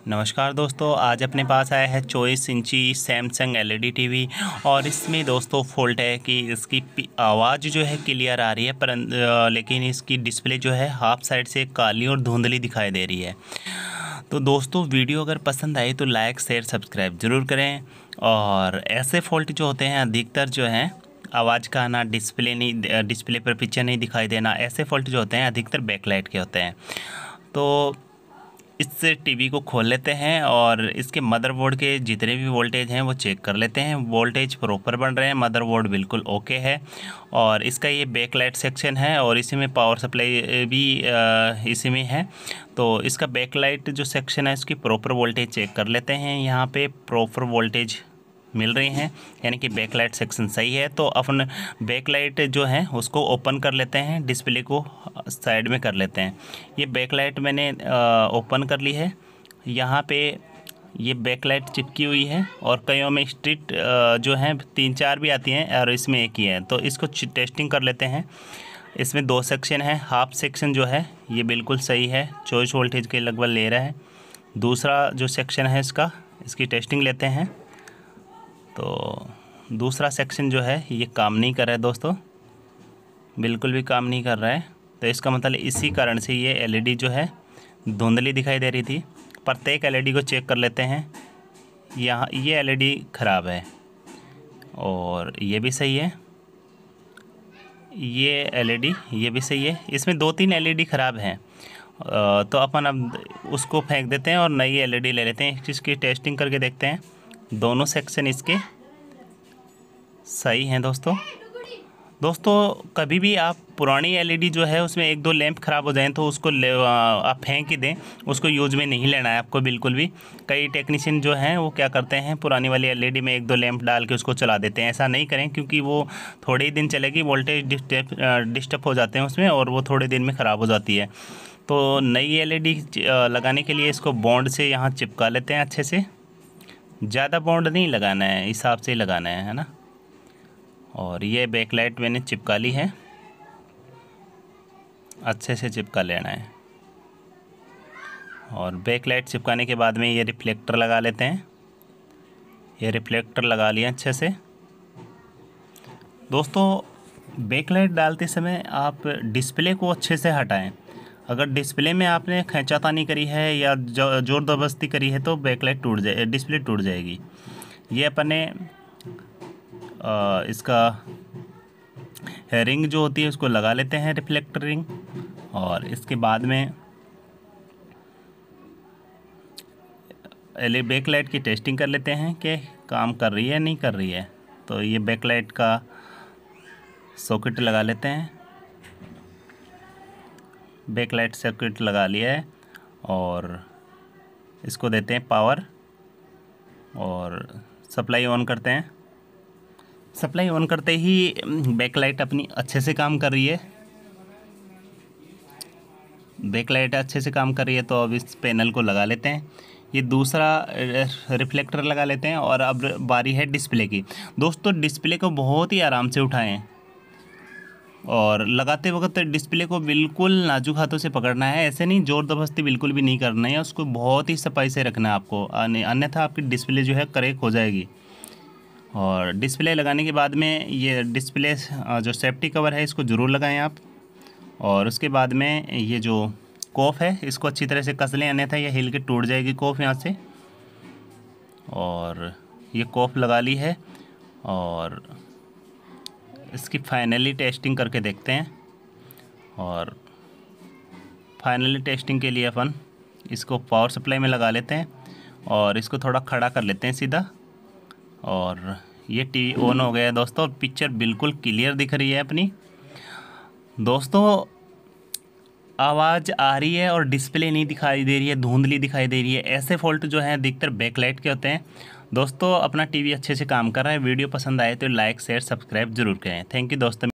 नमस्कार दोस्तों, आज अपने पास आया है 24 इंची सैमसंग एलईडी टीवी। और इसमें दोस्तों फॉल्ट है कि इसकी आवाज़ जो है क्लियर आ रही है, पर लेकिन इसकी डिस्प्ले जो है हाफ साइड से काली और धुंधली दिखाई दे रही है। तो दोस्तों वीडियो अगर पसंद आई तो लाइक शेयर सब्सक्राइब ज़रूर करें। और ऐसे फॉल्ट जो होते हैं अधिकतर जो हैं आवाज़ का आना, डिस्प्ले पर पिक्चर नहीं दिखाई देना, ऐसे फॉल्ट जो होते हैं अधिकतर बैकलाइट के होते हैं। तो इस टीवी को खोल लेते हैं और इसके मदरबोर्ड के जितने भी वोल्टेज हैं वो चेक कर लेते हैं। वोल्टेज प्रॉपर बन रहे हैं, मदरबोर्ड बिल्कुल ओके है। और इसका ये बैकलाइट सेक्शन है और इसी में पावर सप्लाई भी इसी में है। तो इसका बैकलाइट जो सेक्शन है इसकी प्रॉपर वोल्टेज चेक कर लेते हैं। यहाँ पे प्रॉपर वोल्टेज मिल रही हैं, यानी कि बैकलाइट सेक्शन सही है। तो अपन बैकलाइट जो है उसको ओपन कर लेते हैं, डिस्प्ले को साइड में कर लेते हैं। ये बैकलाइट मैंने ओपन कर ली है। यहाँ पे ये बैकलाइट चिपकी हुई है और कईयों में स्ट्रिट जो हैं 3-4 भी आती हैं और इसमें एक ही है। तो इसको टेस्टिंग कर लेते हैं। इसमें 2 सेक्शन है। हाफ सेक्शन जो है ये बिल्कुल सही है, 24 वोल्टेज के लगभग ले रहा है। दूसरा जो सेक्शन है इसकी टेस्टिंग लेते हैं। तो दूसरा सेक्शन जो है ये काम नहीं कर रहा है दोस्तों, बिल्कुल भी काम नहीं कर रहा है। तो इसका मतलब इसी कारण से ये एलईडी जो है धुंधली दिखाई दे रही थी। प्रत्येक एलईडी को चेक कर लेते हैं। यहाँ ये एलईडी ख़राब है और ये भी सही है। ये एलईडी ये भी सही है। इसमें 2-3 एलईडी ख़राब हैं। तो अपन अब उसको फेंक देते हैं और नई एलईडी ले लेते हैं। इसकी टेस्टिंग करके देखते हैं। दोनों सेक्शन इसके सही हैं दोस्तों कभी भी आप पुरानी एलईडी जो है उसमें 1-2 लैंप ख़राब हो जाएं तो उसको आप फेंक ही दें, उसको यूज़ में नहीं लेना है आपको बिल्कुल भी। कई टेक्नीशियन जो हैं वो क्या करते हैं, पुरानी वाली एलईडी में 1-2 लैंप डाल के उसको चला देते हैं। ऐसा नहीं करें क्योंकि वो थोड़े ही दिन चलेगी, वोल्टेज डिस्टर्ब हो जाते हैं उसमें और वो थोड़े दिन में ख़राब हो जाती है। तो नई एलईडी लगाने के लिए इसको बॉन्ड से यहाँ चिपका लेते हैं अच्छे से। ज़्यादा बॉन्ड नहीं लगाना है, हिसाब से ही लगाना है ना। और ये बैकलाइट मैंने चिपका ली है, अच्छे से चिपका लेना है। और बैकलाइट चिपकाने के बाद में ये रिफ्लेक्टर लगा लेते हैं। ये रिफ्लेक्टर लगा लिया अच्छे से। दोस्तों बैकलाइट डालते समय आप डिस्प्ले को अच्छे से हटाएं। अगर डिस्प्ले में आपने खींचातानी करी है या जोर ज़बरदस्ती करी है तो बैकलाइट डिस्प्ले टूट जाएगी। ये अपने इसका रिंग जो होती है उसको लगा लेते हैं, रिफ्लेक्टर रिंग। और इसके बाद में बैकलाइट की टेस्टिंग कर लेते हैं कि काम कर रही है नहीं कर रही है। तो ये बैकलाइट का सॉकेट लगा लेते हैं। बैकलाइट सर्किट लगा लिया है और इसको देते हैं पावर और सप्लाई ऑन करते हैं। सप्लाई ऑन करते ही बैकलाइट अपनी अच्छे से काम कर रही है। बैकलाइट अच्छे से काम कर रही है तो अब इस पैनल को लगा लेते हैं। ये दूसरा रिफ्लेक्टर लगा लेते हैं और अब बारी है डिस्प्ले की। दोस्तों डिस्प्ले को बहुत ही आराम से उठाएं और लगाते वक्त डिस्प्ले को बिल्कुल नाजुक हाथों से पकड़ना है। ऐसे नहीं, ज़ोर ज़बरदस्ती बिल्कुल भी नहीं करना है। उसको बहुत ही सफाई से रखना है आपको, अन्यथा आपकी डिस्प्ले जो है क्रैक हो जाएगी। और डिस्प्ले लगाने के बाद में ये डिस्प्ले जो सेफ्टी कवर है इसको ज़रूर लगाएं आप। और उसके बाद में ये जो कॉफ है इसको अच्छी तरह से कस लें, अन्यथा ये हिल के टूट जाएगी कॉफ यहाँ से। और ये कॉफ लगा ली है और इसकी फाइनली टेस्टिंग करके देखते हैं। और फाइनली टेस्टिंग के लिए अपन इसको पावर सप्लाई में लगा लेते हैं और इसको थोड़ा खड़ा कर लेते हैं सीधा। और ये टीवी ऑन हो गया है दोस्तों। पिक्चर बिल्कुल क्लियर दिख रही है अपनी। दोस्तों आवाज़ आ रही है और डिस्प्ले नहीं दिखाई दे रही है, धुंधली दिखाई दे रही है। ऐसे फॉल्ट जो हैं अधिकतर बैकलाइट के होते हैं। दोस्तों अपना टीवी अच्छे से काम कर रहा है। वीडियो पसंद आए तो लाइक शेयर सब्सक्राइब जरूर करें। थैंक यू दोस्तों।